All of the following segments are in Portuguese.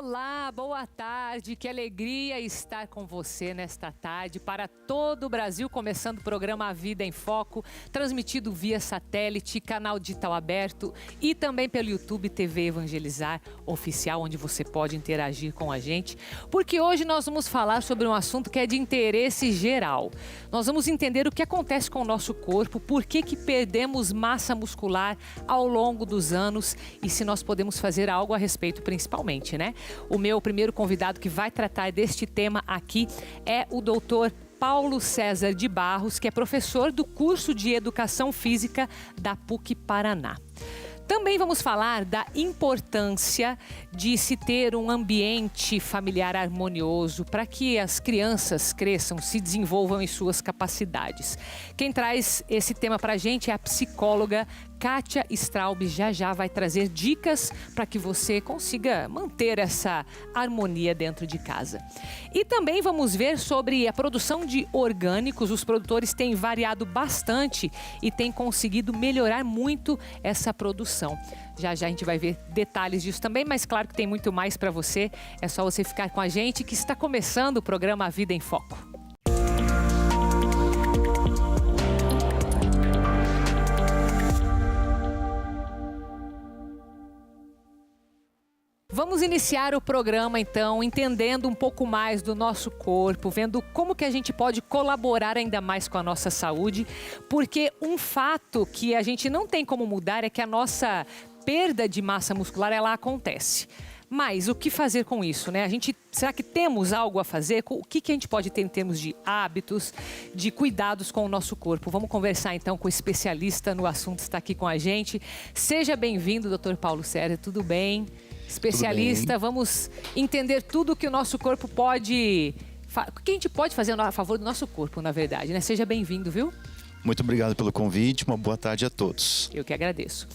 Olá, boa tarde, que alegria estar com você nesta tarde para todo o Brasil, começando o programa A Vida em Foco, transmitido via satélite, canal digital aberto e também pelo YouTube TV Evangelizar Oficial, onde você pode interagir com a gente, porque hoje nós vamos falar sobre um assunto que é de interesse geral. Nós vamos entender o que acontece com o nosso corpo, por que perdemos massa muscular ao longo dos anos e se nós podemos fazer algo a respeito principalmente, né? O meu primeiro convidado que vai tratar deste tema aqui é o Dr. Paulo César de Barros, que é professor do curso de Educação Física da PUC Paraná. Também vamos falar da importância de se ter um ambiente familiar harmonioso para que as crianças cresçam, se desenvolvam em suas capacidades. Quem traz esse tema para a gente é a psicóloga Kátia Straub. Já vai trazer dicas para que você consiga manter essa harmonia dentro de casa. E também vamos ver sobre a produção de orgânicos. Os produtores têm variado bastante e têm conseguido melhorar muito essa produção. Já a gente vai ver detalhes disso também, mas claro que tem muito mais para você. É só você ficar com a gente que está começando o programa A Vida em Foco. Vamos iniciar o programa, então, entendendo um pouco mais do nosso corpo, vendo como que a gente pode colaborar ainda mais com a nossa saúde, porque um fato que a gente não tem como mudar é que a nossa perda de massa muscular, ela acontece. Mas o que fazer com isso, né? Será que temos algo a fazer? O que a gente pode ter em termos de hábitos, de cuidados com o nosso corpo? Vamos conversar então com o especialista no assunto, está aqui com a gente. Seja bem-vindo, Dr. Paulo César, tudo bem? Especialista, vamos entender tudo que o nosso corpo pode... O que a gente pode fazer a favor do nosso corpo, na verdade, né? Seja bem-vindo, viu? Muito obrigado pelo convite, uma boa tarde a todos. Eu que agradeço.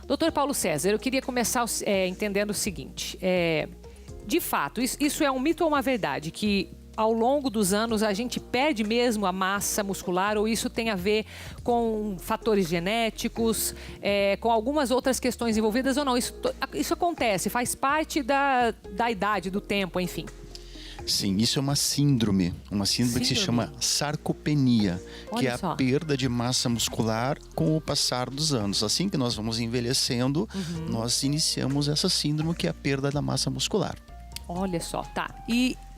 Doutor Paulo César, eu queria começar entendendo o seguinte, de fato, isso é um mito ou uma verdade, que ao longo dos anos a gente perde mesmo a massa muscular ou isso tem a ver com fatores genéticos, com algumas outras questões envolvidas ou não? Isso acontece, faz parte da idade, do tempo, enfim. Sim, isso é uma síndrome que se chama sarcopenia, que é a perda de massa muscular com o passar dos anos. Assim que nós vamos envelhecendo, nós iniciamos essa síndrome que é a perda da massa muscular. Olha só, tá.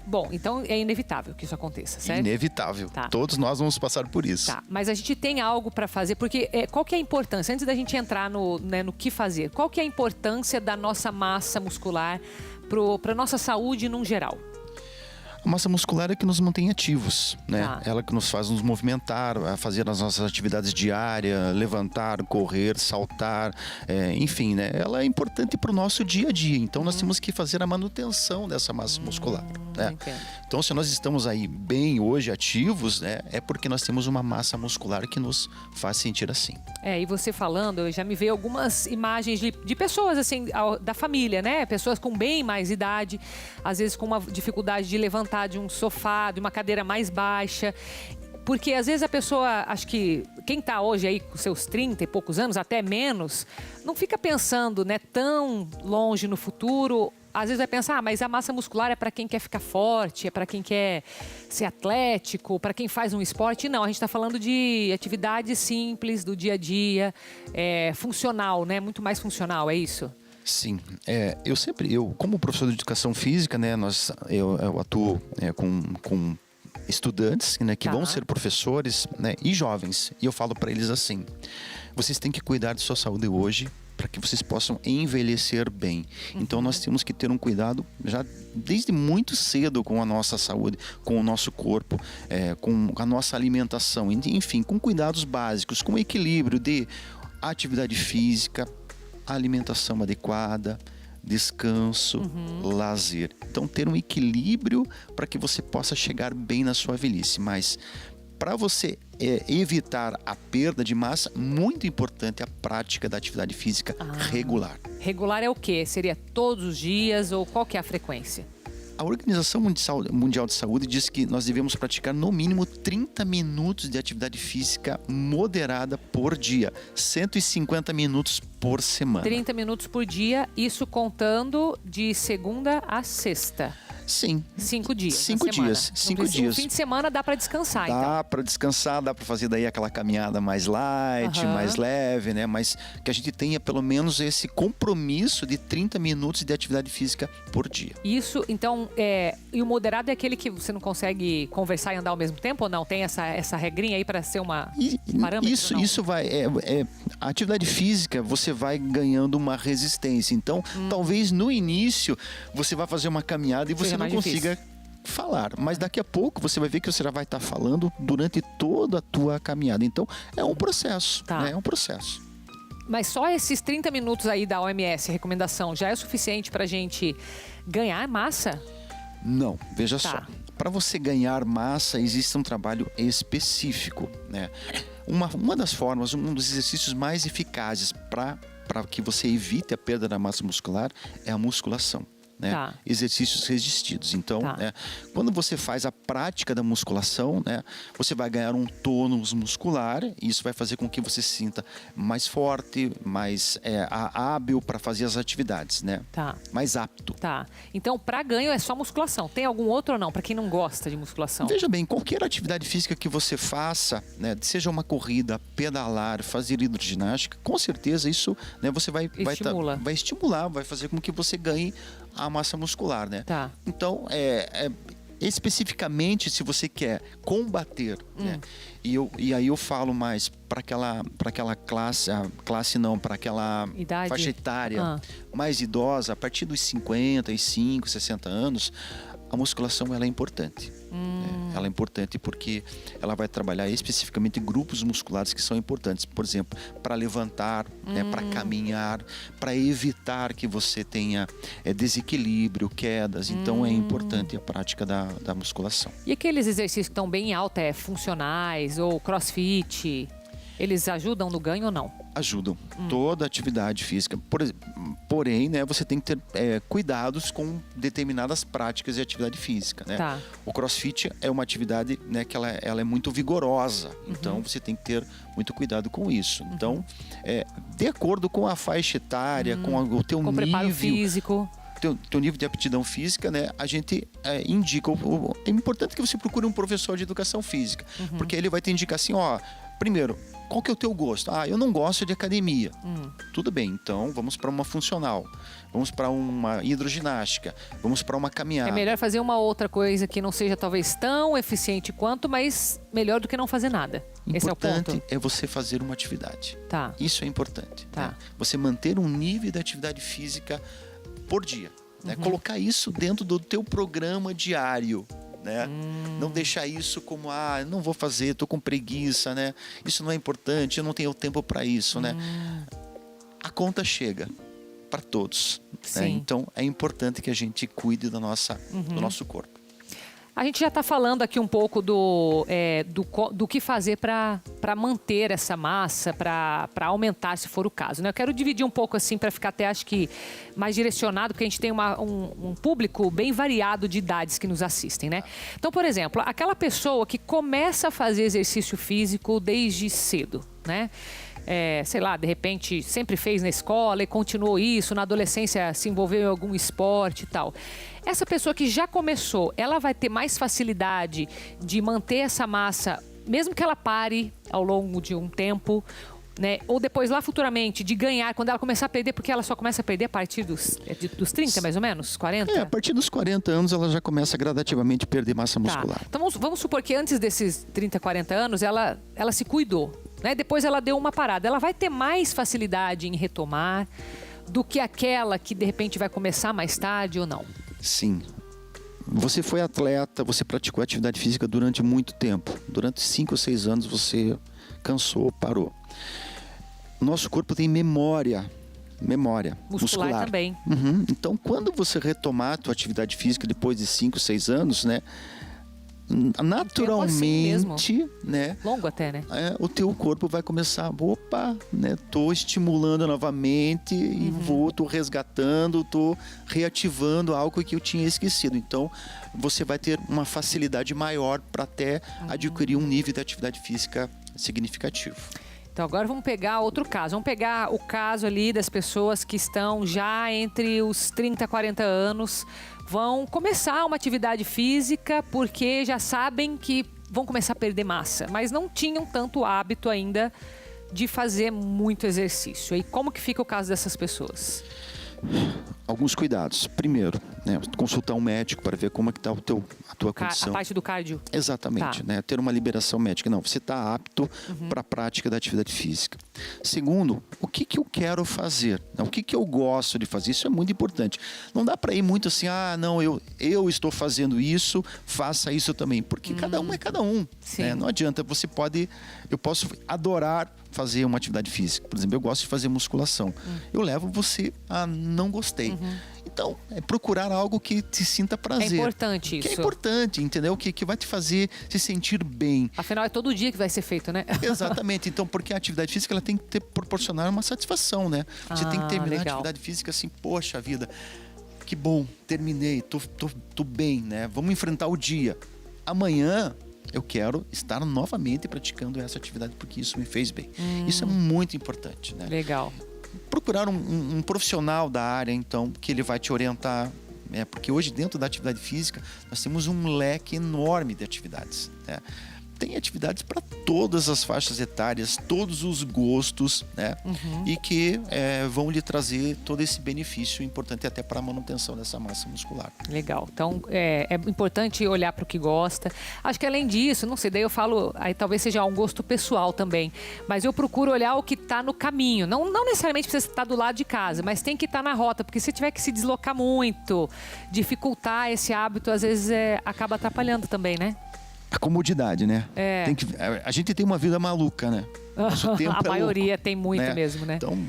Bom, então é inevitável que isso aconteça, certo? Inevitável. Tá. Todos nós vamos passar por isso. Tá, mas a gente tem algo para fazer, porque qual que é a importância, antes da gente entrar no que fazer, qual que é a importância da nossa massa muscular para a nossa saúde num geral? A massa muscular é que nos mantém ativos, né? Tá. Ela que nos faz nos movimentar, fazer as nossas atividades diárias, levantar, correr, saltar, enfim, né? Ela é importante para o nosso dia a dia, então nós temos que fazer a manutenção dessa massa muscular, né? Então se nós estamos aí bem hoje ativos, né? É porque nós temos uma massa muscular que nos faz sentir assim. E você falando, eu já me veio algumas imagens de pessoas assim, da família, né? Pessoas com bem mais idade, às vezes com uma dificuldade de levantar de um sofá, de uma cadeira mais baixa, porque às vezes a pessoa, acho que quem está hoje aí com seus 30 e poucos anos, até menos, não fica pensando, né, tão longe no futuro. Às vezes vai pensar, mas a massa muscular é para quem quer ficar forte, é para quem quer ser atlético, para quem faz um esporte. Não, a gente está falando de atividades simples do dia a dia, funcional, né, muito mais funcional, é isso? Sim, eu como professor de educação física, né, eu atuo com estudantes, né, que vão ser professores, né, e jovens, e eu falo para eles assim: vocês têm que cuidar de sua saúde hoje para que vocês possam envelhecer bem. Então nós temos que ter um cuidado já desde muito cedo com a nossa saúde, com o nosso corpo, com a nossa alimentação, enfim, com cuidados básicos, com equilíbrio de atividade física, alimentação adequada, descanso, lazer. Então ter um equilíbrio para que você possa chegar bem na sua velhice. Mas para você evitar a perda de massa, muito importante a prática da atividade física regular. Regular é o quê? Seria todos os dias ou qual que é a frequência? A Organização Mundial de Saúde diz que nós devemos praticar no mínimo 30 minutos de atividade física moderada por dia, 150 minutos por semana. 30 minutos por dia, isso contando de segunda a sexta. Sim. 5 dias. 5 dias. 5 dias. No fim de semana dá para descansar, então. Dá para descansar, dá para fazer daí aquela caminhada mais light, mais leve, né? Mas que a gente tenha pelo menos esse compromisso de 30 minutos de atividade física por dia. Isso, então, e o moderado é aquele que você não consegue conversar e andar ao mesmo tempo ou não? Tem essa regrinha aí para ser uma parâmetro? Isso vai... a atividade física, você vai ganhando uma resistência. Então, talvez no início, você vai fazer uma caminhada e você não consiga falar, mas daqui a pouco você vai ver que você já vai estar falando durante toda a tua caminhada. Então, é um processo, né? É um processo. Mas só esses 30 minutos aí da OMS, recomendação, já é suficiente para a gente ganhar massa? Não, veja só. Para você ganhar massa, existe um trabalho específico, né? Uma das formas, um dos exercícios mais eficazes para que você evite a perda da massa muscular é a musculação. Né? Exercícios resistidos. Então, né, quando você faz a prática da musculação, né, você vai ganhar um tônus muscular e isso vai fazer com que você se sinta mais forte, mais hábil para fazer as atividades, né? Mais apto. Então, para ganho é só musculação. Tem algum outro ou não? Para quem não gosta de musculação? Veja bem, qualquer atividade física que você faça, né, seja uma pedalar, fazer hidroginástica, com certeza isso, né, você vai estimular, vai fazer com que você ganhe a massa muscular, né? Então, especificamente, se você quer combater, né? E aí eu falo mais para aquela para aquela idade? Faixa etária mais idosa, a partir dos 55, 60 anos, a musculação ela é importante. Ela é importante porque ela vai trabalhar especificamente grupos musculares que são importantes. Por exemplo, para levantar, né, para caminhar, para evitar que você tenha desequilíbrio, quedas. Então é importante a prática da musculação. E aqueles exercícios que estão bem em alta, funcionais ou crossfit, eles ajudam no ganho ou não? Ajudam. Toda atividade física. Porém, né, você tem que ter cuidados com determinadas práticas de atividade física, né? O crossfit é uma atividade, né, que ela é muito vigorosa. Então, você tem que ter muito cuidado com isso. Então, de acordo com a faixa etária, com o teu nível... preparo físico... Teu nível de aptidão física, né? A gente indica... É importante que você procure um professor de educação física. Porque ele vai te indicar assim, primeiro... Qual que é o teu gosto? Eu não gosto de academia. Tudo bem, então vamos para uma funcional. Vamos para uma hidroginástica. Vamos para uma caminhada. É melhor fazer uma outra coisa que não seja talvez tão eficiente quanto, mas melhor do que não fazer nada. Esse é o ponto. Importante é você fazer uma atividade. Isso é importante. Né? Você manter um nível de atividade física por dia. Né? Colocar isso dentro do teu programa diário. Né? Não deixar isso como não vou fazer, estou com preguiça, né? Isso não é importante, eu não tenho tempo para isso, né? A conta chega para todos, né? Então é importante que a gente cuide do nosso corpo. A gente já está falando aqui um pouco do que fazer para manter essa massa, para aumentar, se for o caso, né? Eu quero dividir um pouco assim para ficar até, acho que, mais direcionado, porque a gente tem um público bem variado de idades que nos assistem, né? Então, por exemplo, aquela pessoa que começa a fazer exercício físico desde cedo, né? Sei lá, de repente sempre fez na escola e continuou isso, na adolescência se envolveu em algum esporte e tal. Essa pessoa que já começou, ela vai ter mais facilidade de manter essa massa, mesmo que ela pare ao longo de um tempo, né? Ou depois lá futuramente de ganhar, quando ela começar a perder, porque ela só começa a perder a partir dos 30 mais ou menos, 40? A partir dos 40 anos ela já começa gradativamente a perder massa muscular. Então vamos supor que antes desses 30, 40 anos ela se cuidou, né? Depois ela deu uma parada. Ela vai ter mais facilidade em retomar do que aquela que de repente vai começar mais tarde ou não? Sim. Você foi atleta, você praticou atividade física durante muito tempo. Durante 5 ou 6 anos você cansou, parou. O nosso corpo tem memória muscular também. Então, quando você retomar a tua atividade física depois de 5, 6 anos, né? naturalmente, né? Longo até, né? O teu corpo vai começar, opa, né? Tô estimulando novamente e tô resgatando, tô reativando algo que eu tinha esquecido. Então, você vai ter uma facilidade maior para até adquirir um nível de atividade física significativo. Então agora vamos pegar outro caso. Vamos pegar o caso ali das pessoas que estão já entre os 30 e 40 anos, vão começar uma atividade física porque já sabem que vão começar a perder massa, mas não tinham tanto hábito ainda de fazer muito exercício. E como que fica o caso dessas pessoas? Alguns cuidados. Primeiro, né, consultar um médico para ver como é que está a tua condição. A parte do cardio? Exatamente, tá. né? Ter uma liberação médica. Não, você está apto para a prática da atividade física. Segundo, o que eu quero fazer? O que eu gosto de fazer? Isso é muito importante. Não dá para ir muito assim, não, eu estou fazendo isso, faça isso também. Porque cada um é cada um. Né? Não adianta, eu posso adorar fazer uma atividade física. Por exemplo, eu gosto de fazer musculação. Eu levo você a não gostei. Então, é procurar algo que te sinta prazer. É importante isso. Que é importante, entendeu? Que vai te fazer se sentir bem. Afinal, é todo dia que vai ser feito, né? Exatamente. Então, porque a atividade física ela tem que proporcionar uma satisfação, né? Você tem que terminar a atividade física assim, poxa vida, que bom, terminei, tô bem, né? Vamos enfrentar o dia. Amanhã eu quero estar novamente praticando essa atividade porque isso me fez bem. Isso é muito importante, né? Legal. Procurar um profissional da área, então, que ele vai te orientar, né? Porque hoje, dentro da atividade física, nós temos um leque enorme de atividades, né? Tem atividades para todas as faixas etárias, todos os gostos, né? E que vão lhe trazer todo esse benefício importante até para a manutenção dessa massa muscular. Legal. Então, é importante olhar para o que gosta. Acho que além disso, não sei, daí eu falo, aí talvez seja um gosto pessoal também, mas eu procuro olhar o que está no caminho. Não necessariamente precisa estar do lado de casa, mas tem que estar na rota, porque se tiver que se deslocar muito, dificultar esse hábito, às vezes acaba atrapalhando também, né? A comodidade, né? A gente tem uma vida maluca, né? Nosso tempo a maioria louco, tem muito, né? mesmo, né? Então,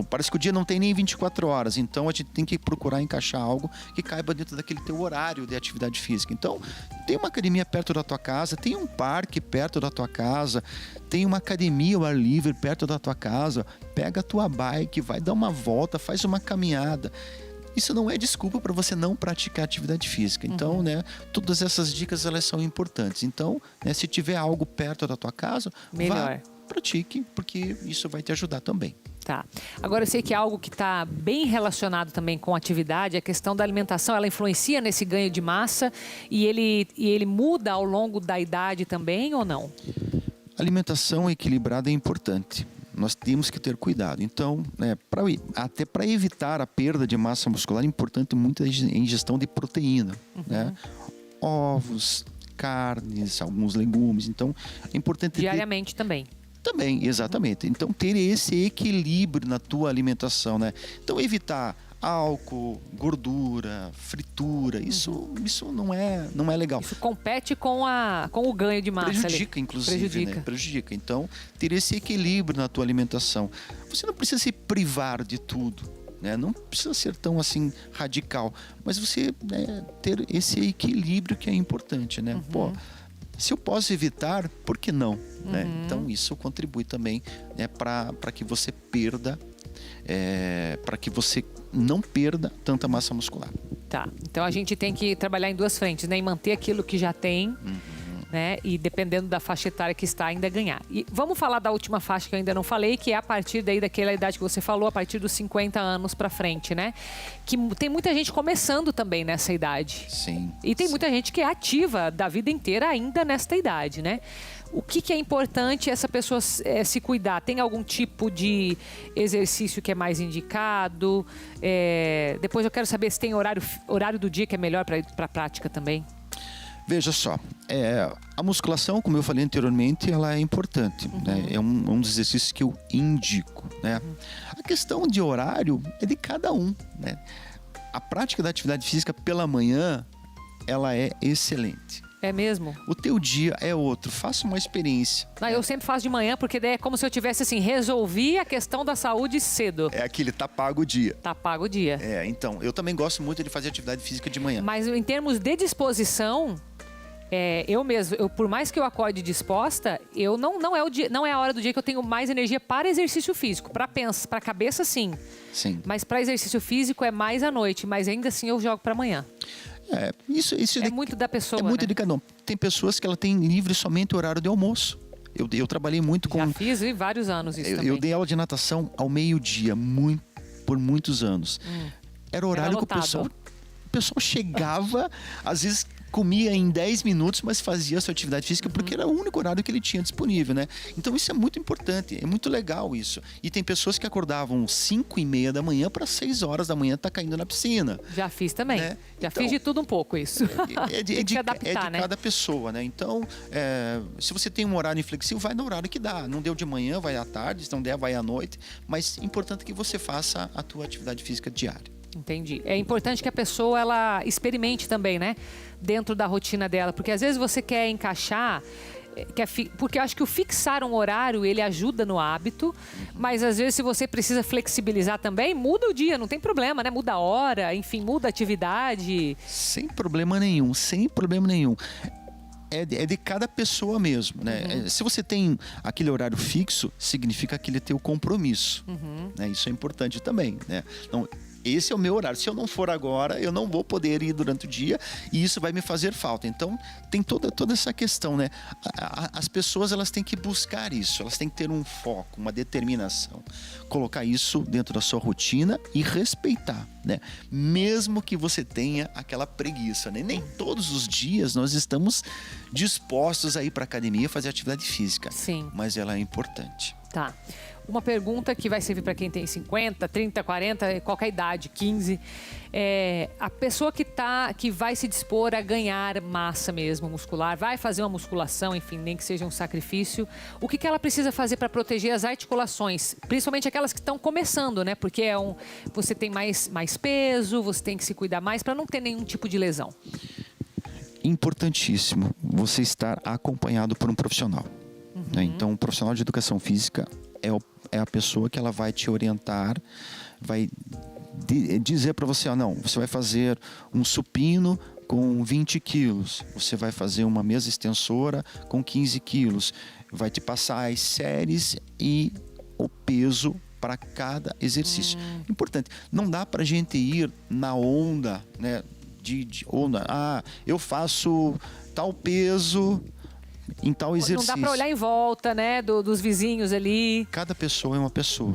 parece que o dia não tem nem 24 horas. Então, a gente tem que procurar encaixar algo que caiba dentro daquele teu horário de atividade física. Então, tem uma academia perto da tua casa, tem um parque perto da tua casa, tem uma academia ao ar livre perto da tua casa. Pega a tua bike, vai dar uma volta, faz uma caminhada. Isso não é desculpa para você não praticar atividade física. Então, né, todas essas dicas elas são importantes. Então, né, se tiver algo perto da tua casa, vá, pratique, porque isso vai te ajudar também. Tá. Agora eu sei que é algo que está bem relacionado também com a atividade, a questão da alimentação, ela influencia nesse ganho de massa e ele muda ao longo da idade também ou não? Alimentação equilibrada é importante. Nós temos que ter cuidado. Então, né, até para evitar a perda de massa muscular, é importante muito a ingestão de proteína, né? Ovos, carnes, alguns legumes. Então, é importante diariamente também. Também, exatamente. Então, ter esse equilíbrio na tua alimentação, né? Então, evitar álcool, gordura, fritura, isso não é legal. Isso compete com o ganho de massa. Prejudica, ali. Inclusive. Né? Prejudica. Então, ter esse equilíbrio na tua alimentação. Você não precisa se privar de tudo, né? Não precisa ser tão assim radical, mas você, né, ter esse equilíbrio que é importante, né? Pô, se eu posso evitar, por que não? Né? Então, isso contribui também, né, para que você perda, para que você não perda tanta massa muscular. Tá. Então a gente tem que trabalhar em duas frentes, né? E manter aquilo que já tem, né? E dependendo da faixa etária que está, ainda ganhar. E vamos falar da última faixa que eu ainda não falei, que é a partir daí daquela idade que você falou, a partir dos 50 anos para frente, né? Que tem muita gente começando também nessa idade. Sim. E tem muita gente que é ativa da vida inteira ainda nesta idade, né? O que é importante essa pessoa se cuidar? Tem algum tipo de exercício que é mais indicado? Depois eu quero saber se tem horário do dia que é melhor para a prática também. Veja só, a musculação, como eu falei anteriormente, ela é importante, né? É um dos exercícios que eu indico, né? A questão de horário é de cada um, né? A prática da atividade física pela manhã, ela é excelente. É mesmo? O teu dia é outro. Faça uma experiência. Eu sempre faço de manhã, porque daí é como se eu tivesse assim, resolvi a questão da saúde cedo. É aquele tá pago o dia. Tá pago o dia. Então, eu também gosto muito de fazer atividade física de manhã. Mas em termos de disposição, Eu mesmo, por mais que eu acorde disposta, não é a hora do dia que eu tenho mais energia para exercício físico. Para a cabeça, sim. Mas para exercício físico é mais à noite, mas ainda assim eu jogo para amanhã. Isso é muito da pessoa, É muito, né? de cada um. Tem pessoas que ela tem livre somente o horário de almoço. Eu trabalhei muito com... Já fiz em vários anos isso também. Eu dei aula de natação ao meio-dia, por muitos anos. Era o horário que o pessoal chegava, às vezes comia em 10 minutos, mas fazia a sua atividade física porque era o único horário que ele tinha disponível, né? Então isso é muito importante, é muito legal isso. E tem pessoas que acordavam 5:30 da manhã para 6 horas da manhã tá caindo na piscina. Já fiz também. Né? Já fiz de tudo um pouco isso. Tem que se adaptar, né? Cada pessoa, né? Então, se você tem um horário inflexível, vai no horário que dá. Não deu de manhã, vai à tarde, se não der, vai à noite. Mas é importante que você faça a tua atividade física diária. Entendi. É importante que a pessoa ela experimente também, né? Dentro da rotina dela. Porque às vezes você quer encaixar... Porque eu acho que o fixar um horário, ele ajuda no hábito. Mas às vezes se você precisa flexibilizar também, muda o dia, não tem problema, né? Muda a hora, enfim, muda a atividade. Sem problema nenhum, sem problema nenhum. É de cada pessoa mesmo, né? Se você tem aquele horário fixo, significa aquele teu compromisso. Né? Isso é importante também, né? Então, esse é o meu horário. Se eu não for agora, eu não vou poder ir durante o dia e isso vai me fazer falta. Então, tem toda essa questão, né? As pessoas, elas têm que buscar isso. Elas têm que ter um foco, uma determinação. Colocar isso dentro da sua rotina e respeitar, né? Mesmo que você tenha aquela preguiça, né? Nem todos os dias nós estamos dispostos a ir para a academia fazer atividade física. Sim. Mas ela é importante. Tá. Uma pergunta que vai servir para quem tem 50, 30, 40, qualquer idade, 15. A pessoa que vai se dispor a ganhar massa mesmo muscular, vai fazer uma musculação, enfim, nem que seja um sacrifício. O que ela precisa fazer para proteger as articulações? Principalmente aquelas que estão começando, né? Porque você tem mais peso, você tem que se cuidar mais para não ter nenhum tipo de lesão. Importantíssimo você estar acompanhado por um profissional. Né? Então, um profissional de educação física é a pessoa que ela vai te orientar, vai dizer para você, não, você vai fazer um supino com 20 quilos, você vai fazer uma mesa extensora com 15 quilos, vai te passar as séries e o peso para cada exercício. Importante, não dá para a gente ir na onda, né? Eu faço tal peso em tal exercício. Não dá para olhar em volta, né, dos vizinhos ali. Cada pessoa é uma pessoa.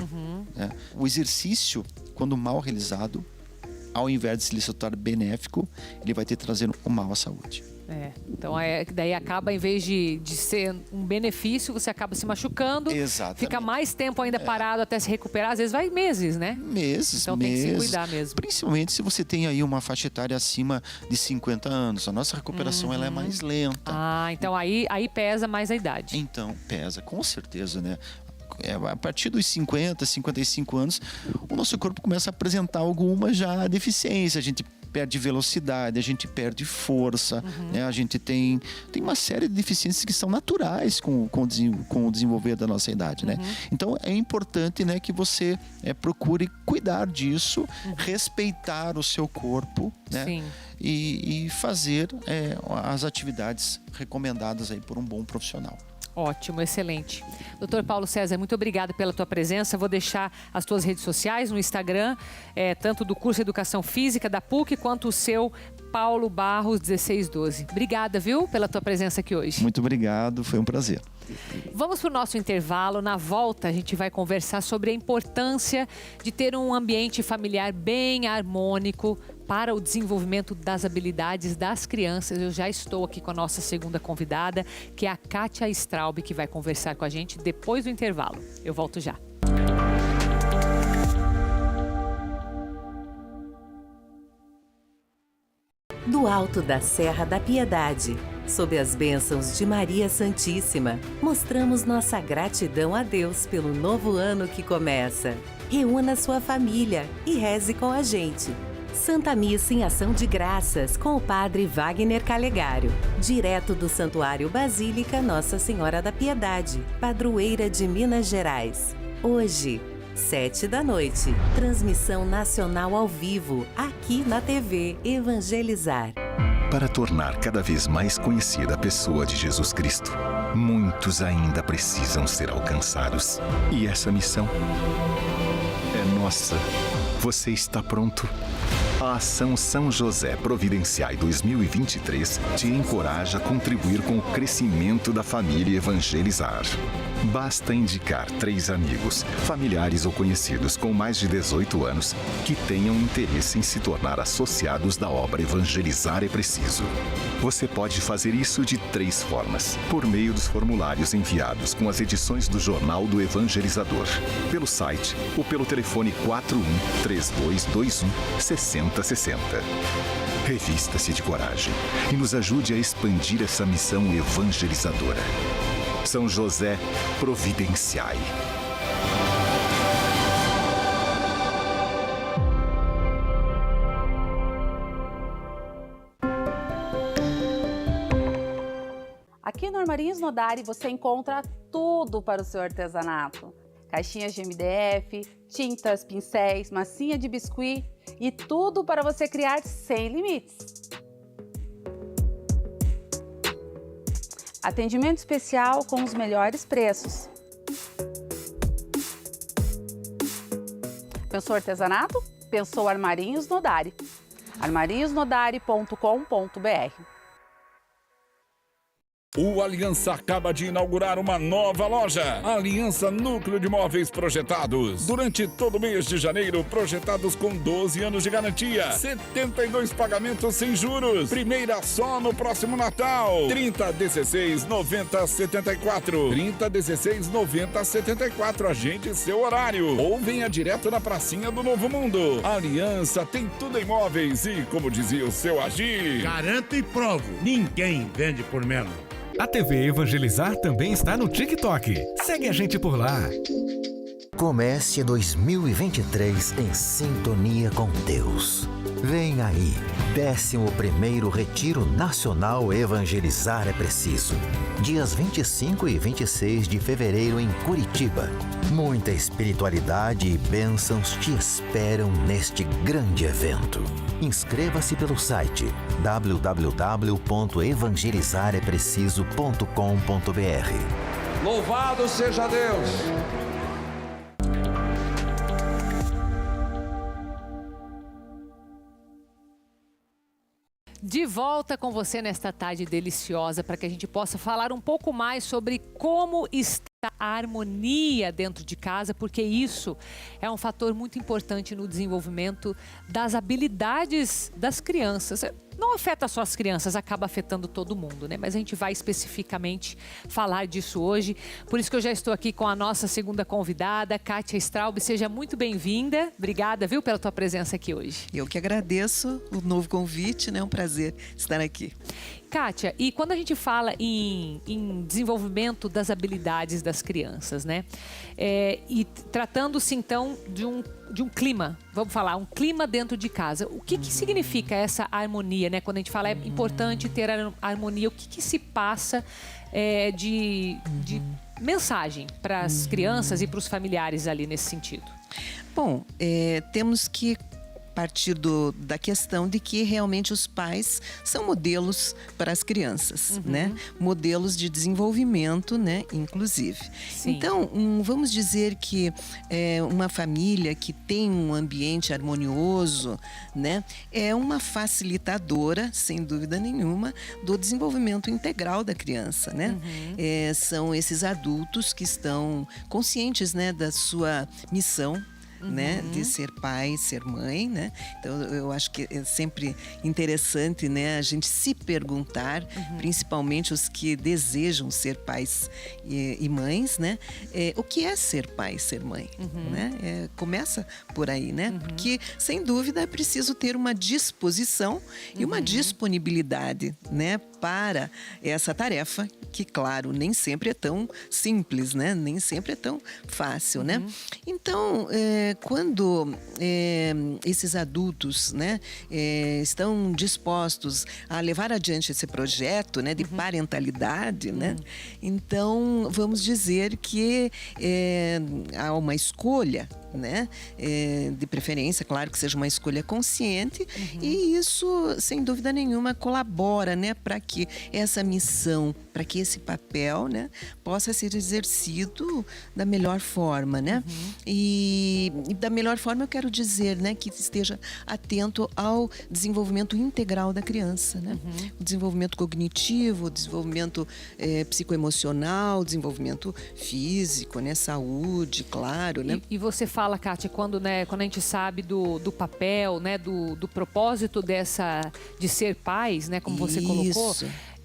Né? O exercício, quando mal realizado, ao invés de se lhe tornar benéfico, ele vai te trazer um mal à saúde. Então daí acaba, em vez de ser um benefício, você acaba se machucando. Exatamente. Fica mais tempo ainda parado até se recuperar. Às vezes vai meses, né? Então tem que se cuidar mesmo. Principalmente se você tem aí uma faixa etária acima de 50 anos. A nossa recuperação ela é mais lenta. Então aí pesa mais a idade. Então, pesa, com certeza, né? A partir dos 50, 55 anos, o nosso corpo começa a apresentar alguma já deficiência. A gente perde velocidade, a gente perde força, né? A gente tem uma série de deficiências que são naturais com o desenvolver da nossa idade, né? Então é importante, né, que você procure cuidar disso, respeitar o seu corpo, né? Sim. E fazer as atividades recomendadas aí por um bom profissional. Ótimo, excelente. Dr. Paulo César, muito obrigada pela tua presença. Vou deixar as tuas redes sociais no Instagram, tanto do curso de Educação Física da PUC, quanto o seu Paulo Barros 1612. Obrigada, viu, pela tua presença aqui hoje. Muito obrigado, foi um prazer. Vamos para o nosso intervalo. Na volta, a gente vai conversar sobre a importância de ter um ambiente familiar bem harmônico para o desenvolvimento das habilidades das crianças. Eu já estou aqui com a nossa segunda convidada, que é a Kátia Straub, que vai conversar com a gente depois do intervalo. Eu volto já. Do alto da Serra da Piedade, sob as bênçãos de Maria Santíssima, mostramos nossa gratidão a Deus pelo novo ano que começa. Reúna sua família e reze com a gente. Santa Missa em Ação de Graças com o Padre Wagner Calegário, direto do Santuário Basílica Nossa Senhora da Piedade, padroeira de Minas Gerais. Hoje, 19h, transmissão nacional ao vivo, aqui na TV Evangelizar. Para tornar cada vez mais conhecida a pessoa de Jesus Cristo, muitos ainda precisam ser alcançados. E essa missão é nossa. Você está pronto? A Ação São José Providenciai 2023 te encoraja a contribuir com o crescimento da família Evangelizar. Basta indicar 3 amigos, familiares ou conhecidos com mais de 18 anos que tenham interesse em se tornar associados da obra Evangelizar é Preciso. Você pode fazer isso de 3 formas: por meio dos formulários enviados com as edições do Jornal do Evangelizador, pelo site ou pelo telefone 41-3221-6060. Revista-se de coragem e nos ajude a expandir essa missão evangelizadora. São José Providenciai. Aqui no Armarinhos Nodari você encontra tudo para o seu artesanato. Caixinhas de MDF, tintas, pincéis, massinha de biscuit e tudo para você criar sem limites. Atendimento especial com os melhores preços. Pensou artesanato? Pensou Armarinhos Nodari. armarinhosnodari.com.br. O Aliança acaba de inaugurar uma nova loja, Aliança Núcleo de Móveis Projetados. Durante todo o mês de janeiro, projetados com 12 anos de garantia, 72 pagamentos sem juros. Primeira só no próximo Natal. 3016-9074. 3016-9074. Agende seu horário. Ou venha direto na pracinha do Novo Mundo. Aliança tem tudo em móveis e, como dizia o seu Agir, garanto e provo, ninguém vende por menos. A TV Evangelizar também está no TikTok. Segue a gente por lá. Comece 2023 em sintonia com Deus. Vem aí, 11º Retiro Nacional Evangelizar é Preciso. Dias 25 e 26 de fevereiro em Curitiba. Muita espiritualidade e bênçãos te esperam neste grande evento. Inscreva-se pelo site www.evangelizarepreciso.com.br. Louvado seja Deus! De volta com você nesta tarde deliciosa para que a gente possa falar um pouco mais sobre como está a harmonia dentro de casa, porque isso é um fator muito importante no desenvolvimento das habilidades das crianças. Não afeta só as crianças, acaba afetando todo mundo, né? Mas a gente vai especificamente falar disso hoje. Por isso que eu já estou aqui com a nossa segunda convidada, Kátia Straub. Seja muito bem-vinda. Obrigada, viu, pela tua presença aqui hoje. Eu que agradeço o novo convite, né? É um prazer estar aqui. Kátia, e quando a gente fala em desenvolvimento das habilidades das crianças, né? E tratando-se então de um clima, vamos falar, um clima dentro de casa. O que significa essa harmonia, né? Quando a gente fala é importante ter harmonia, o que se passa de mensagem para as crianças e para os familiares ali nesse sentido? Bom, temos que partir da questão de que realmente os pais são modelos para as crianças, né? Modelos de desenvolvimento, né? Inclusive. Sim. Então, vamos dizer que uma família que tem um ambiente harmonioso, né? É uma facilitadora, sem dúvida nenhuma, do desenvolvimento integral da criança, né? São esses adultos que estão conscientes, né? Da sua missão, né, de ser pai, ser mãe, né? Então eu acho que é sempre interessante, né, a gente se perguntar, principalmente os que desejam ser pais e mães, né, o que é ser pai e ser mãe, né? Começa por aí, né? Porque sem dúvida é preciso ter uma disposição e uma disponibilidade, né, para essa tarefa, que, claro, nem sempre é tão simples, né? Nem sempre é tão fácil, né? Então, quando esses adultos, né, estão dispostos a levar adiante esse projeto, né, de parentalidade, né? Então, vamos dizer que há uma escolha, né? De preferência, claro que seja uma escolha consciente, e isso, sem dúvida nenhuma, colabora, né, para que essa missão, para que esse papel, né, possa ser exercido da melhor forma, né? E da melhor forma eu quero dizer, né, que esteja atento ao desenvolvimento integral da criança, né? O desenvolvimento cognitivo, o desenvolvimento psicoemocional, o desenvolvimento físico, né, saúde, claro, né? E você fala, Kátia, quando a gente sabe do papel, né, do propósito de ser pais, né, como você colocou,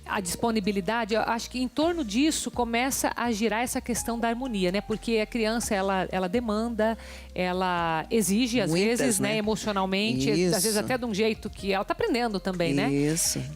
a disponibilidade, eu acho que em torno disso começa a girar essa questão da harmonia, né? Porque a criança, ela demanda, ela exige, às vezes, né, emocionalmente, às vezes até de um jeito que ela está aprendendo também, né?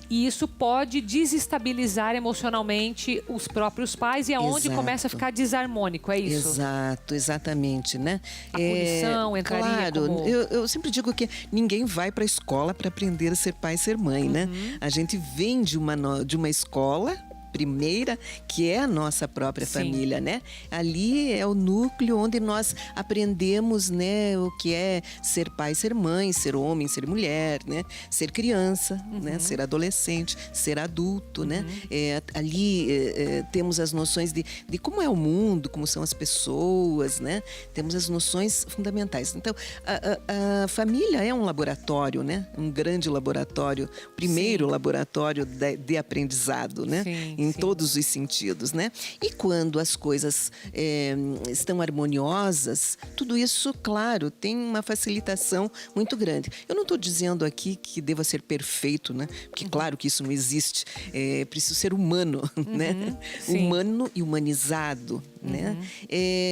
E isso pode desestabilizar emocionalmente os próprios pais e é onde começa a ficar desarmônico, é isso? Exato, exatamente, né? A punição entraria como... eu sempre digo que ninguém vai para a escola para aprender a ser pai e ser mãe, né? A gente vem de uma escola primeira, que é a nossa própria família, né? Ali é o núcleo onde nós aprendemos, né, o que é ser pai, ser mãe, ser homem, ser mulher, né? Ser criança, né? Ser adolescente, ser adulto, né? Ali temos as noções de como é o mundo, como são as pessoas, né? Temos as noções fundamentais. Então, a família é um laboratório, né? Um grande laboratório, primeiro laboratório de aprendizado, né? Em todos os sentidos, né? E quando as coisas estão harmoniosas, tudo isso, claro, tem uma facilitação muito grande. Eu não estou dizendo aqui que deva ser perfeito, né? Porque claro que isso não existe. É preciso ser humano, né? Humano e humanizado, né?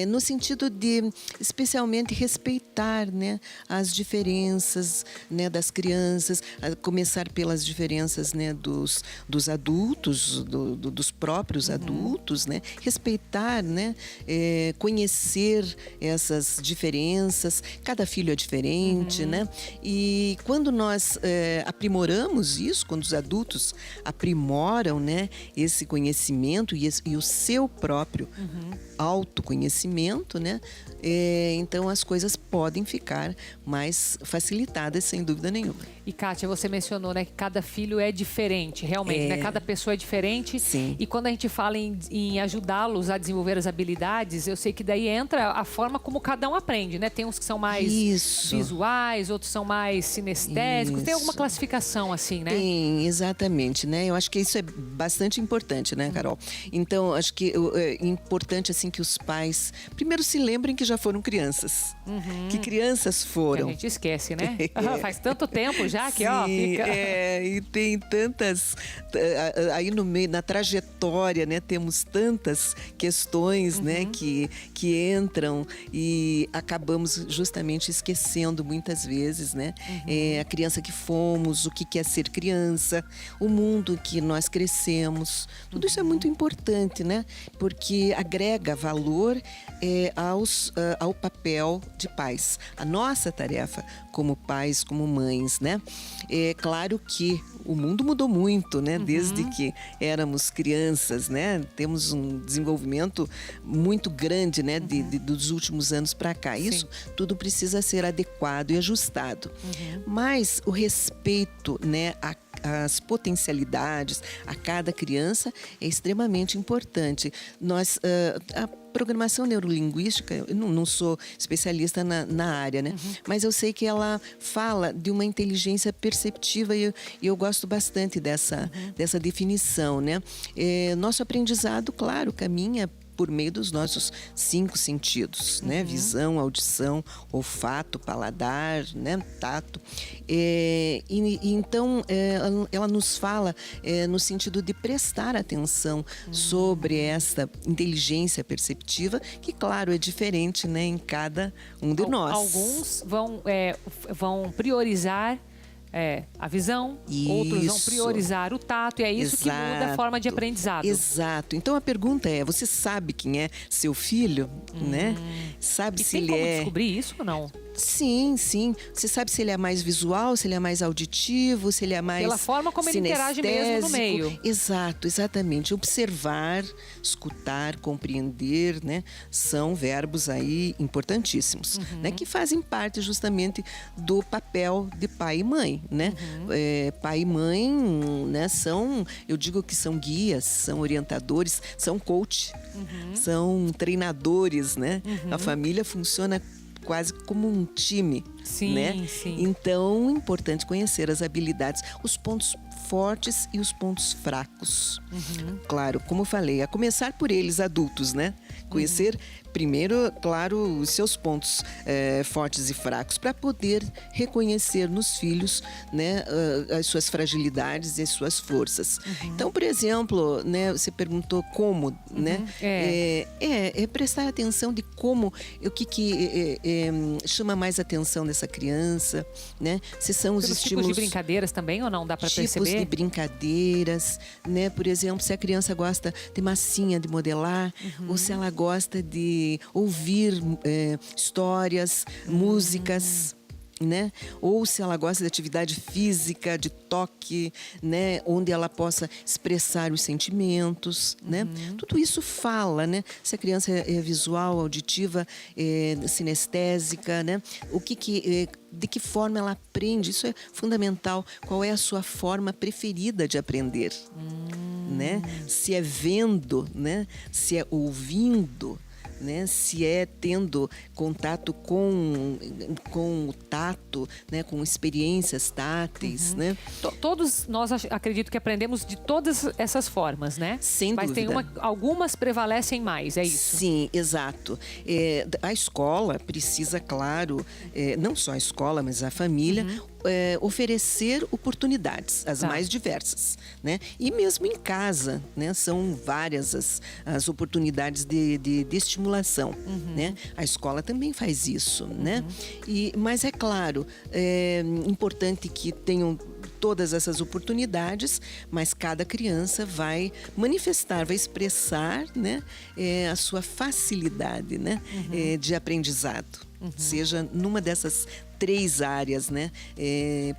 No sentido de, especialmente, respeitar, né, as diferenças, né, das crianças, a começar pelas diferenças, né, dos adultos, dos próprios adultos, né? Respeitar, né? Conhecer essas diferenças. Cada filho é diferente, né? E quando nós aprimoramos isso, quando os adultos aprimoram, né, esse conhecimento e o seu próprio autoconhecimento, né? Então as coisas podem ficar mais facilitadas, sem dúvida nenhuma. E Kátia, você mencionou, né, que cada filho é diferente, realmente, né? Cada pessoa é diferente. Sim. E quando a gente fala em ajudá-los a desenvolver as habilidades, eu sei que daí entra a forma como cada um aprende, né? Tem uns que são mais visuais, outros são mais sinestésicos. Tem alguma classificação assim, né? Tem, exatamente, né? Eu acho que isso é bastante importante, né, Carol? Então, acho que é importante, assim, que os pais primeiro se lembrem que já foram crianças. Que crianças foram. Que a gente esquece, né? Faz tanto tempo já que, ó, fica... e tem tantas... Aí no meio, na trajetória, né, temos tantas questões, né, que entram e acabamos justamente esquecendo muitas vezes, né? A criança que fomos, o que é ser criança, o mundo que nós crescemos. Tudo isso é muito importante, né? Porque agrega valor ao papel de pais. A nossa tarefa como pais, como mães, né? É claro que o mundo mudou muito, né? Desde que éramos crianças, né? Temos um desenvolvimento muito grande, né? Dos últimos anos para cá. Isso tudo precisa ser adequado e ajustado. Mas o respeito, né, às potencialidades a cada criança é extremamente importante. A programação neurolinguística, eu não sou especialista na área, né? Mas eu sei que ela fala de uma inteligência perceptiva e eu gosto bastante dessa definição, né? Nosso aprendizado, claro, caminha por meio dos nossos 5 sentidos, né? Visão, audição, olfato, paladar, né? Tato. Então, ela nos fala no sentido de prestar atenção sobre essa inteligência perceptiva, que, claro, é diferente, né, em cada um de nós. Alguns vão priorizar a visão, outros vão priorizar o tato, e é isso que muda a forma de aprendizado. Exato. Então a pergunta é, você sabe quem é seu filho, né? Sabe e se tem ele como descobrir isso ou não? Sim, sim. Você sabe se ele é mais visual, se ele é mais auditivo, se ele é mais pela forma como ele interage mesmo no meio. Exato, exatamente. Observar, escutar, compreender, né? São verbos aí importantíssimos, né? Que fazem parte justamente do papel de pai e mãe, né? Pai e mãe, né? Eu digo que são guias, são orientadores, são coach, são treinadores, né? A família funciona quase como um time, né? Sim. Então, é importante conhecer as habilidades, os pontos fortes e os pontos fracos. Claro, como eu falei, a começar por eles, adultos, né? Conhecer primeiro, claro, os seus pontos fortes e fracos, para poder reconhecer nos filhos, né, as suas fragilidades e as suas forças. Então, por exemplo, né, você perguntou como, né? É prestar atenção de como, o que chama mais atenção dessa criança, né? Se são os estímulos... tipos de brincadeiras também, ou não? Dá para perceber? Tipos de brincadeiras, né? Por exemplo, se a criança gosta de massinha, de modelar, ou se ela gosta de ouvir histórias, músicas, né? Ou se ela gosta de atividade física, de toque, né? Onde ela possa expressar os sentimentos, né? Tudo isso fala, né? Se a criança é visual, auditiva, sinestésica, né? De que forma ela aprende, isso é fundamental. Qual é a sua forma preferida de aprender, né? Se é vendo, né? Se é ouvindo, né? Se é tendo contato com o tato, né? Com experiências táteis, né? Todos nós acredito que aprendemos de todas essas formas, né? Sem dúvida. Mas algumas prevalecem mais, é isso? Sim, exato. A escola precisa, claro, não só a escola, mas a família, oferecer oportunidades, as mais diversas, né? E mesmo em casa, né? São várias as oportunidades de estimulação, né? A escola também faz isso, né? Mas é claro, é importante que tenham todas essas oportunidades, mas cada criança vai manifestar, vai expressar, né, a sua facilidade, né, de aprendizado. Seja numa dessas 3 áreas, né,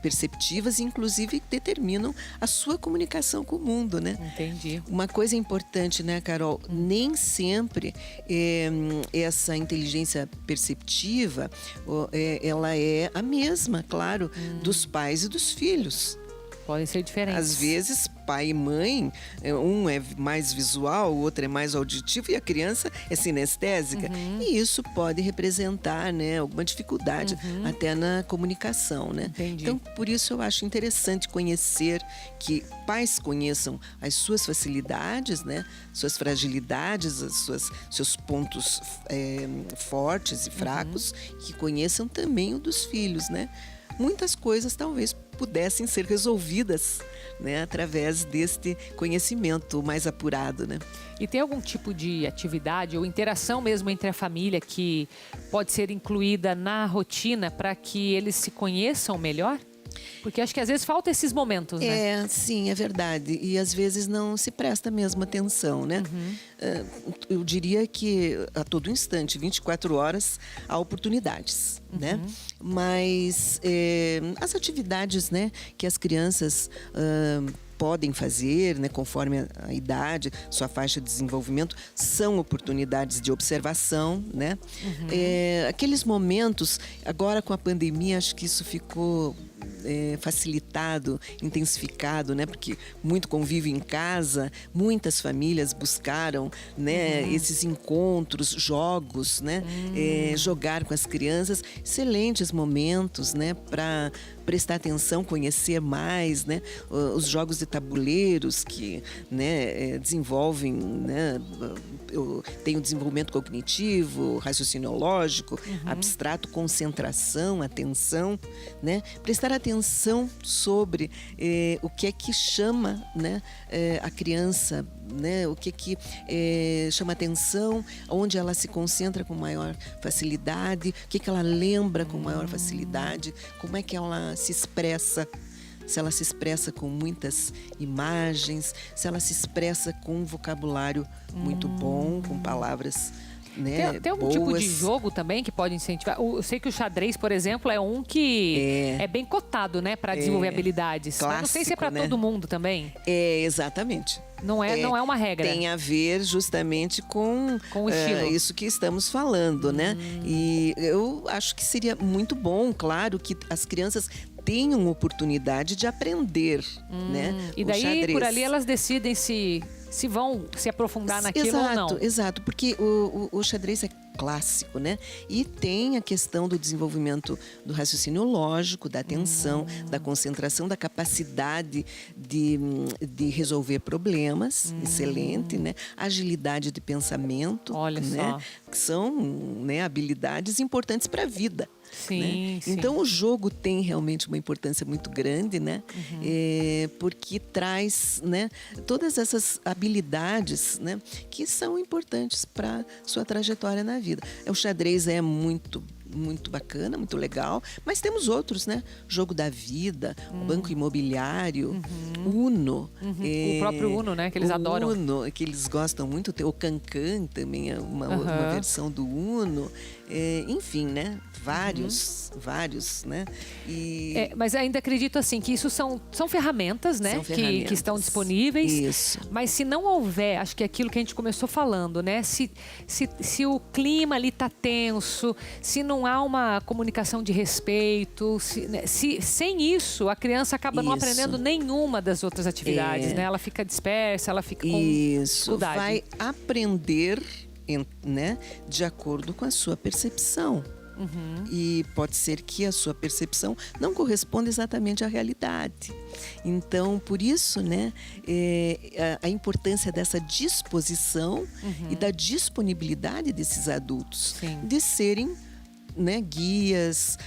perceptivas, inclusive determinam a sua comunicação com o mundo, né? Entendi. Uma coisa importante, né, Carol? Nem sempre essa inteligência perceptiva, ela é a mesma, claro, dos pais e dos filhos. Podem ser diferentes. Às vezes, pai e mãe, um é mais visual, o outro é mais auditivo e a criança é sinestésica. E isso pode representar, né, alguma dificuldade até na comunicação, né? Entendi. Então, por isso eu acho interessante conhecer, que pais conheçam as suas facilidades, né, suas fragilidades, seus pontos fortes e fracos, que conheçam também o dos filhos, né? Muitas coisas talvez pudessem ser resolvidas, né, através deste conhecimento mais apurado, né? E tem algum tipo de atividade ou interação mesmo entre a família que pode ser incluída na rotina para que eles se conheçam melhor? Porque acho que às vezes falta esses momentos, né? Sim, é verdade. E às vezes não se presta mesmo atenção, né? Eu diria que a todo instante, 24 horas, há oportunidades, né? Mas as atividades, né, que as crianças podem fazer, né, conforme a idade, sua faixa de desenvolvimento, são oportunidades de observação, né? Aqueles momentos, agora com a pandemia, acho que isso ficou facilitado, intensificado, né? Porque muito convívio em casa, muitas famílias buscaram, né, esses encontros, jogos, né? Jogar com as crianças, excelentes momentos, né, para prestar atenção, conhecer mais, né? Os jogos de tabuleiros que, né, desenvolvem, né? Tem o desenvolvimento cognitivo, raciociniológico, abstrato, concentração, atenção, né? Prestar atenção sobre o que é que chama, né, a criança, né? O que é que chama atenção, onde ela se concentra com maior facilidade, o que é que ela lembra com maior facilidade, como é que ela se expressa, se ela se expressa com muitas imagens, se ela se expressa com um vocabulário muito bom, com palavras, né, tem algum tipo de jogo também que pode incentivar? Eu sei que o xadrez, por exemplo, é um que é bem cotado, né, para desenvolver habilidades. Clássico, mas não sei se é para né? todo mundo também. Exatamente. Não é uma regra. Tem a ver justamente com o estilo. Isso que estamos falando, né? E eu acho que seria muito bom, claro, que as crianças tenham oportunidade de aprender, né? E daí, o xadrez. por ali, elas decidem se vão se aprofundar naquilo ou não. Exato, porque o xadrez é clássico, né? E tem a questão do desenvolvimento do raciocínio lógico, da atenção, da concentração, da capacidade de resolver problemas, excelente, né? Agilidade de pensamento, olha né? só. Que são, né, habilidades importantes para a vida. Sim, né? sim. Então o jogo tem realmente uma importância muito grande, né? Porque traz, né, todas essas habilidades, né, que são importantes para sua trajetória na vida. O xadrez é muito bacana, muito legal, mas temos outros, né? Jogo da vida, Banco Imobiliário, Uno. O próprio Uno, né? Que eles adoram. Uno, que eles gostam muito. O Cancan também é uma versão do Uno. Enfim, né? Vários, né? Mas ainda acredito assim que isso são ferramentas, né? São ferramentas. Que estão disponíveis. Isso. Mas se não houver, acho que é aquilo que a gente começou falando, né? Se o clima ali tá tenso, se não há uma comunicação de respeito, sem isso, a criança acaba não aprendendo nenhuma das outras atividades, né? Ela fica dispersa, ela fica com dificuldade. Vai aprender, né, de acordo com a sua percepção. E pode ser que a sua percepção não corresponda exatamente à realidade. Então, por isso, né, a importância dessa disposição e da disponibilidade desses adultos de serem, né, guias,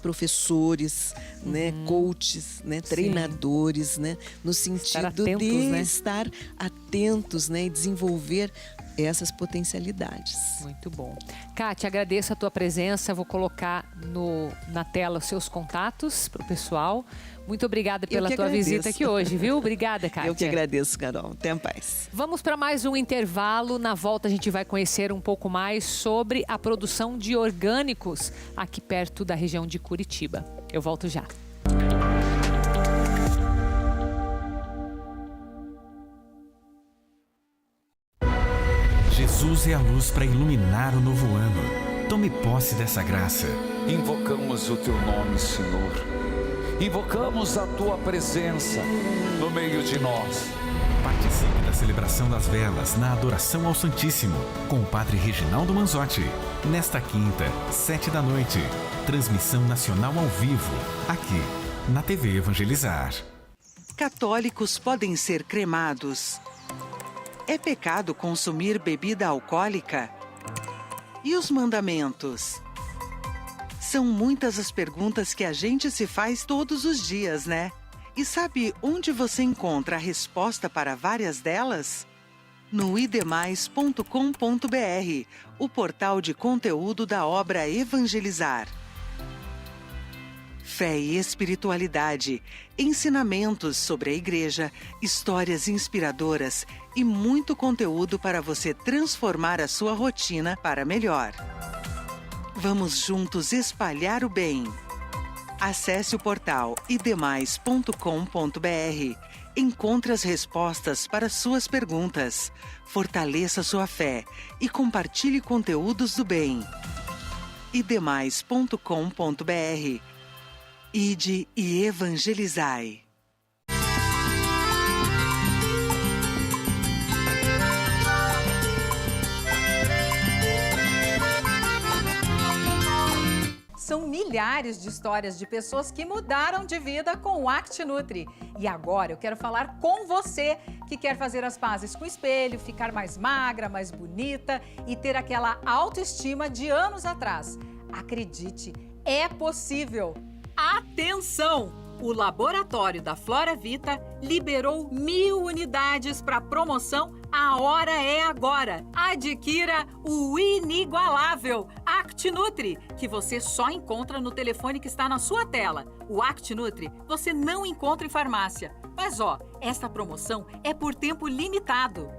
professores, né, coaches, né, treinadores, né, no sentido de estar atentos, né, e desenvolver essas potencialidades. Muito bom. Kátia, agradeço a tua presença. Vou colocar na tela os seus contatos para o pessoal. Muito obrigada pela tua visita aqui hoje, viu? Obrigada, Kátia. Eu que agradeço, Carol. Tenha paz. Vamos para mais um intervalo. Na volta a gente vai conhecer um pouco mais sobre a produção de orgânicos aqui perto da região de Curitiba. Eu volto já. Jesus é a luz para iluminar o novo ano. Tome posse dessa graça. Invocamos o teu nome, Senhor. Invocamos a tua presença no meio de nós. Participe da celebração das velas na adoração ao Santíssimo com o Padre Reginaldo Manzotti. Nesta quinta, 19h. Transmissão nacional ao vivo, aqui na TV Evangelizar. Católicos podem ser cremados. É pecado consumir bebida alcoólica? E os mandamentos? São muitas as perguntas que a gente se faz todos os dias, né? E sabe onde você encontra a resposta para várias delas? No idemais.com.br, o portal de conteúdo da obra Evangelizar. Fé e espiritualidade, ensinamentos sobre a igreja, histórias inspiradoras e muito conteúdo para você transformar a sua rotina para melhor. Vamos juntos espalhar o bem. Acesse o portal idemais.com.br. Encontre as respostas para suas perguntas. Fortaleça sua fé e compartilhe conteúdos do bem. idemais.com.br. Ide e evangelizai. São milhares de histórias de pessoas que mudaram de vida com o ActiNutri. E agora eu quero falar com você que quer fazer as pazes com o espelho, ficar mais magra, mais bonita e ter aquela autoestima de anos atrás. Acredite, é possível! Atenção! o laboratório da Flora Vita liberou 1.000 unidades para promoção A Hora é Agora. Adquira o inigualável ActiNutri, que você só encontra no telefone que está na sua tela. O ActiNutri você não encontra em farmácia. Mas esta promoção é por tempo limitado.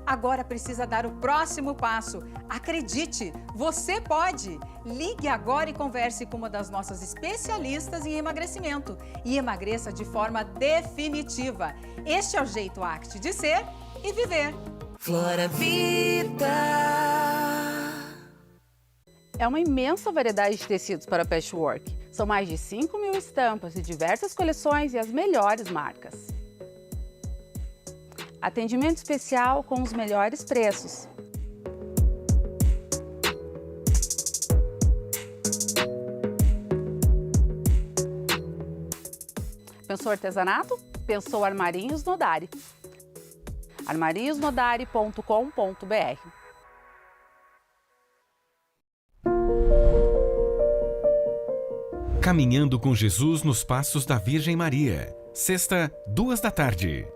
Agora precisa dar o próximo passo. Acredite, você pode! Ligue agora e converse com uma das nossas especialistas em emagrecimento. E emagreça de forma definitiva. Este é o jeito Act de ser e viver. Flora Vida. É uma imensa variedade de tecidos para patchwork. São mais de 5.000 estampas de diversas coleções e as melhores marcas. Atendimento especial com os melhores preços. Pensou artesanato? Pensou Armarinhos Nodari. armarinhosnodari.com.br. Caminhando com Jesus nos Passos da Virgem Maria. Sexta, 14h.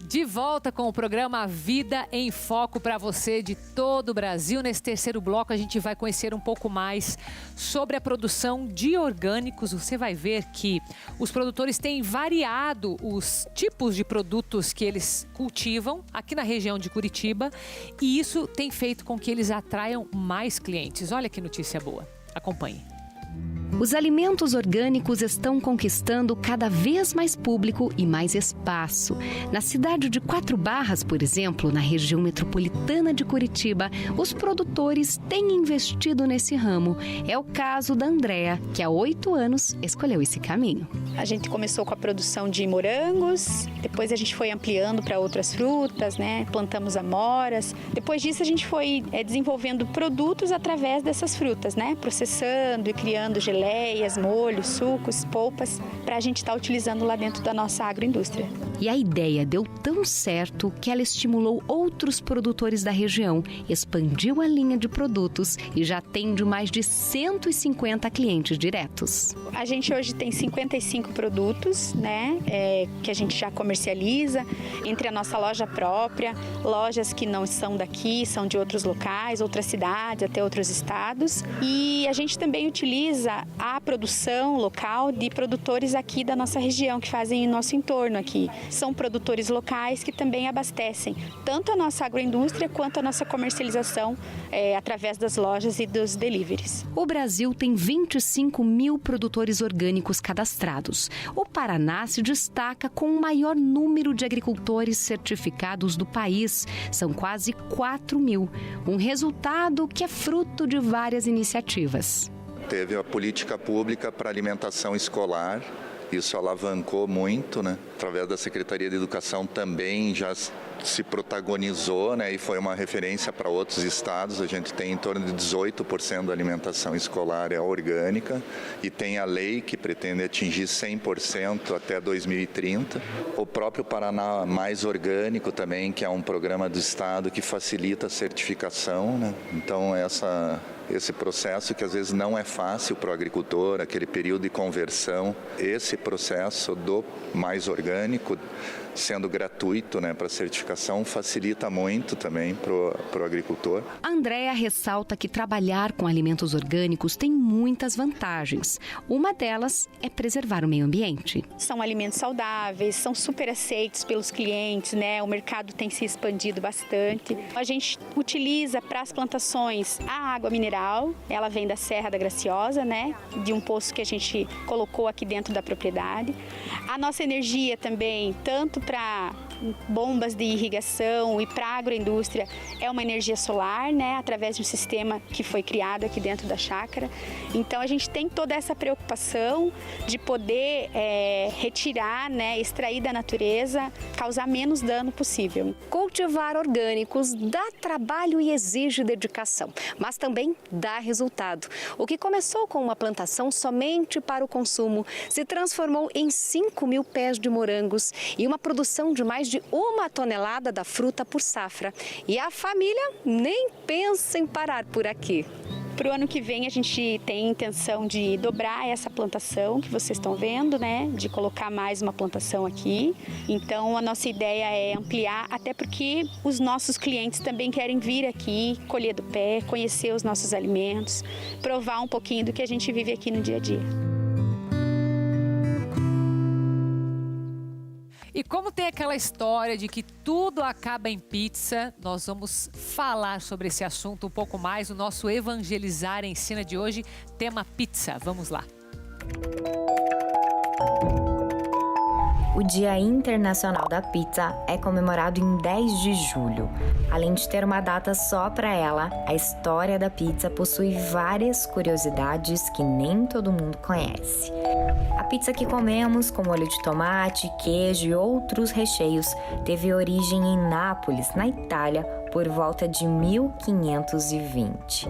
De volta com o programa Vida em Foco para você de todo o Brasil. Nesse terceiro bloco a gente vai conhecer um pouco mais sobre a produção de orgânicos. Você vai ver que os produtores têm variado os tipos de produtos que eles cultivam aqui na região de Curitiba e isso tem feito com que eles atraiam mais clientes. Olha que notícia boa. Acompanhe. Os alimentos orgânicos estão conquistando cada vez mais público e mais espaço. Na cidade de Quatro Barras, por exemplo, na região metropolitana de Curitiba, os produtores têm investido nesse ramo. É o caso da Andréa, que há 8 anos escolheu esse caminho. A gente começou com a produção de morangos, depois a gente foi ampliando para outras frutas, né? Plantamos amoras. Depois disso a gente foi desenvolvendo produtos através dessas frutas, né? Processando e criando geleias, molhos, sucos, polpas, para a gente estar utilizando lá dentro da nossa agroindústria. E a ideia deu tão certo que ela estimulou outros produtores da região, expandiu a linha de produtos e já atende mais de 150 clientes diretos. A gente hoje tem 55 produtos, né, que a gente já comercializa, entre a nossa loja própria, lojas que não são daqui, são de outros locais, outras cidades, até outros estados. E a gente também utiliza a produção local de produtores aqui da nossa região, que fazem o nosso entorno aqui. São produtores locais que também abastecem tanto a nossa agroindústria quanto a nossa comercialização através das lojas e dos deliveries. O Brasil tem 25 mil produtores orgânicos cadastrados. O Paraná se destaca com o maior número de agricultores certificados do país. São quase 4 mil. Um resultado que é fruto de várias iniciativas. Teve a política pública para alimentação escolar, isso alavancou muito, né? Através da Secretaria de Educação também já se protagonizou, né? E foi uma referência para outros estados. A gente tem em torno de 18% da alimentação escolar é orgânica e tem a lei que pretende atingir 100% até 2030. O próprio Paraná Mais Orgânico também, que é um programa do estado que facilita a certificação, né? Então esse processo que às vezes não é fácil para o agricultor, aquele período de conversão, esse processo do mais orgânico, sendo gratuito, né, para certificação, facilita muito também para o agricultor. A Andréa ressalta que trabalhar com alimentos orgânicos tem muitas vantagens. Uma delas é preservar o meio ambiente. São alimentos saudáveis, são super aceitos pelos clientes, né? O mercado tem se expandido bastante. A gente utiliza para as plantações a água mineral, ela vem da Serra da Graciosa, né? De um poço que a gente colocou aqui dentro da propriedade. A nossa energia também, tanto para bombas de irrigação e para a agroindústria, é uma energia solar, né, através de um sistema que foi criado aqui dentro da chácara. Então a gente tem toda essa preocupação de poder retirar, né, extrair da natureza, causar menos dano possível. Cultivar orgânicos dá trabalho e exige dedicação, mas também dá resultado. O que começou com uma plantação somente para o consumo se transformou em 5 mil pés de morangos e uma produção de mais de de 1 tonelada da fruta por safra. E a família nem pensa em parar por aqui. Para o ano que vem a gente tem a intenção de dobrar essa plantação que vocês estão vendo, né? De colocar mais uma plantação aqui. Então a nossa ideia é ampliar, até porque os nossos clientes também querem vir aqui, colher do pé, conhecer os nossos alimentos, provar um pouquinho do que a gente vive aqui no dia a dia. E como tem aquela história de que tudo acaba em pizza, nós vamos falar sobre esse assunto um pouco mais. O nosso Evangelizar Ensina de hoje, tema pizza. Vamos lá. O Dia Internacional da Pizza é comemorado em 10 de julho. Além de ter uma data só para ela, a história da pizza possui várias curiosidades que nem todo mundo conhece. A pizza que comemos, com molho de tomate, queijo e outros recheios, teve origem em Nápoles, na Itália, por volta de 1520.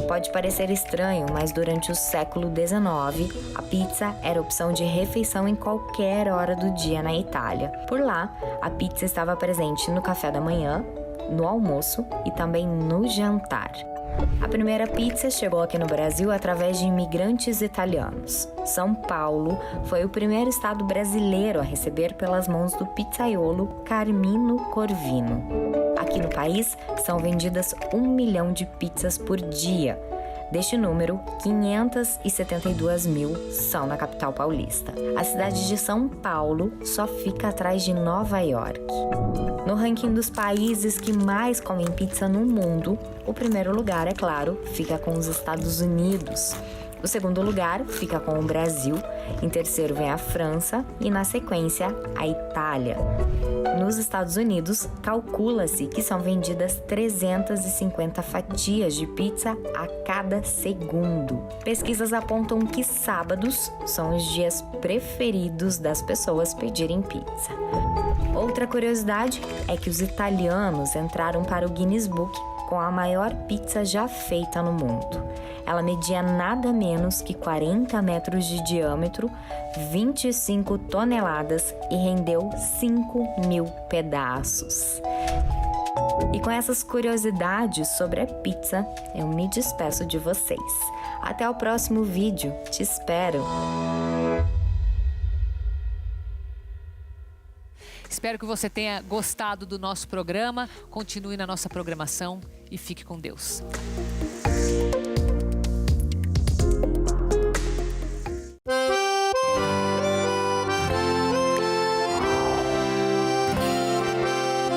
Pode parecer estranho, mas durante o século XIX, a pizza era opção de refeição em qualquer hora do dia na Itália. Por lá, a pizza estava presente no café da manhã, no almoço e também no jantar. A primeira pizza chegou aqui no Brasil através de imigrantes italianos. São Paulo foi o primeiro estado brasileiro a receber pelas mãos do pizzaiolo Carmino Corvino. Aqui no país, são vendidas 1 milhão de pizzas por dia. Deste número, 572 mil são na capital paulista. A cidade de São Paulo só fica atrás de Nova York. No ranking dos países que mais comem pizza no mundo, o primeiro lugar, é claro, fica com os Estados Unidos. O segundo lugar fica com o Brasil, em terceiro vem a França e, na sequência, a Itália. Nos Estados Unidos, calcula-se que são vendidas 350 fatias de pizza a cada segundo. Pesquisas apontam que sábados são os dias preferidos das pessoas pedirem pizza. Outra curiosidade é que os italianos entraram para o Guinness Book com a maior pizza já feita no mundo. Ela media nada menos que 40 metros de diâmetro, 25 toneladas e rendeu 5.000 pedaços. E com essas curiosidades sobre a pizza, eu me despeço de vocês. Até o próximo vídeo. Te espero! Espero que você tenha gostado do nosso programa. Continue na nossa programação e fique com Deus.